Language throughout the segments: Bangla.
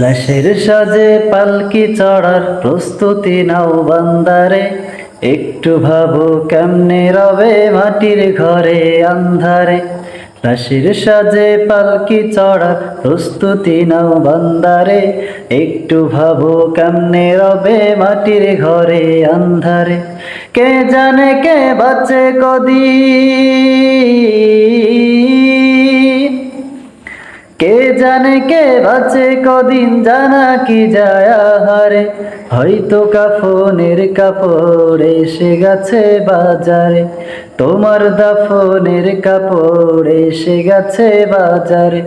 লাশের সাজে পালকি চড়ার প্রস্তুতি নাও বান্দারে, একটু ভাবো কেমনে রবে মাটির ঘরে আন্ধারে। লাশের সাজে পালকি চড়ার প্রস্তুতি নাও বান্দারে, একটু ভাবো কেমনে রবে মাটির ঘরে আন্ধারে। কে জানে কে বাঁচে কদিন, কে জানে কে বাঁচে কদিন জানা কি যায় আহারে। হয়তো কাফনের কাপড় এসে গেছে বাজারে, তোমার দাফনের কাপড় এসে গেছে বাজারে।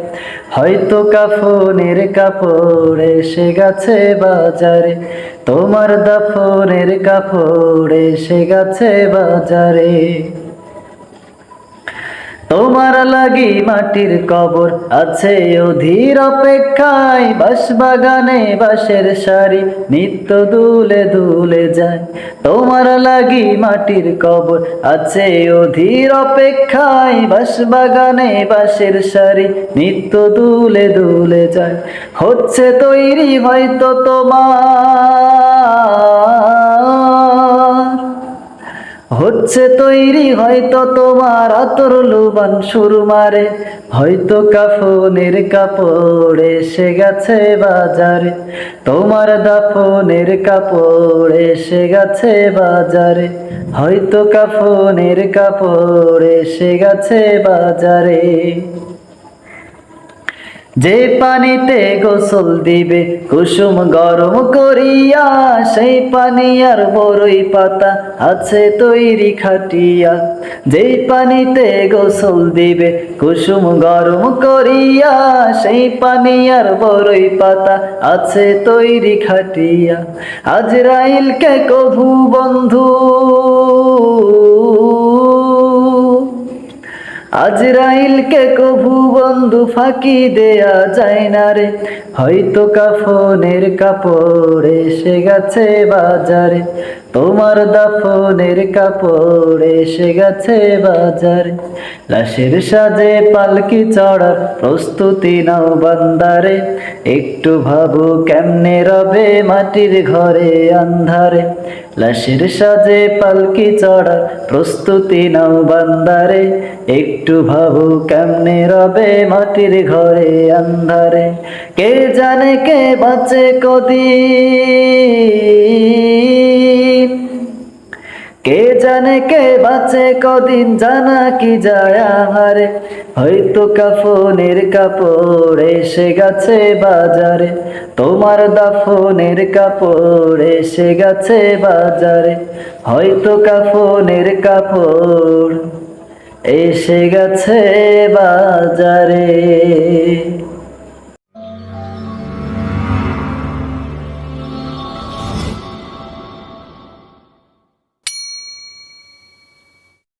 হয়তো কাফনের কাপড় এসে গেছে বাজারে, তোমার দাফনের কাপড় এসে গেছে বাজারে। তোমার লাগি মাটির কবর আছে অধীর অপেক্ষায়, বাঁশবাগানে বাঁশের সারি নিত্য দুলে দুলে যায়। তোমার লাগি মাটির কবর আছে অধীর অপেক্ষায়, বাঁশবাগানে বাঁশের সারি নিত্য দুলে দুলে যায়। হচ্ছে তৈরি হয়তো হচ্ছে তৈরি হয়তো তোমার আতর লুবান সুরমারে। হয়তো কাফনের কাপড় এসে গেছে বাজারে, তোমার দাফনের কাপড় এসে গেছে বাজারে। হয়তো কাফনের কাপড় এসে গেছে বাজারে। যে পানিতে গোসল দিবে কুসুম গরম করিয়া, সেই পানি আর বড়ই পাতা আছে তৈরি খাটিয়া। যে পানিতে গোসল দিবে কুসুম গরম করিয়া, সেই পানি আর বড়ই পাতা আছে তৈরি খাটিয়া। আজরাইলকে কভু বন্ধু, আজরাইলকে কভু বন্ধু ফাঁকি দেয়া যায় না রে। হয়তো কাফনের কাপড় এসে গেছে বাজারে, তোমার দাফনের কাপড় এসে গেছে বাজারে। লাশের সাজে পালকি চড়ার প্রস্তুতি নাও বান্দারে, একটু ভাবো কেমনে রবে মাটির ঘরে আন্ধারে। লাশের সাজে পালকি চড়ার প্রস্তুতি নাও বান্দারে, একটু ভাবো কেমনে রবে মাটির ঘরে আন্ধারে। কে জানে কে বাঁচে কদিন, কে জানে কে বাঁচে কদিন জানা কি যায় আহারে। হয়তো কাফনের কাপড় এসে গেছে বাজারে, তোমার দাফনের কাপড় এসে গেছে বাজারে। হয়তো কাফনের কাপড় এসে গেছে বাজারে।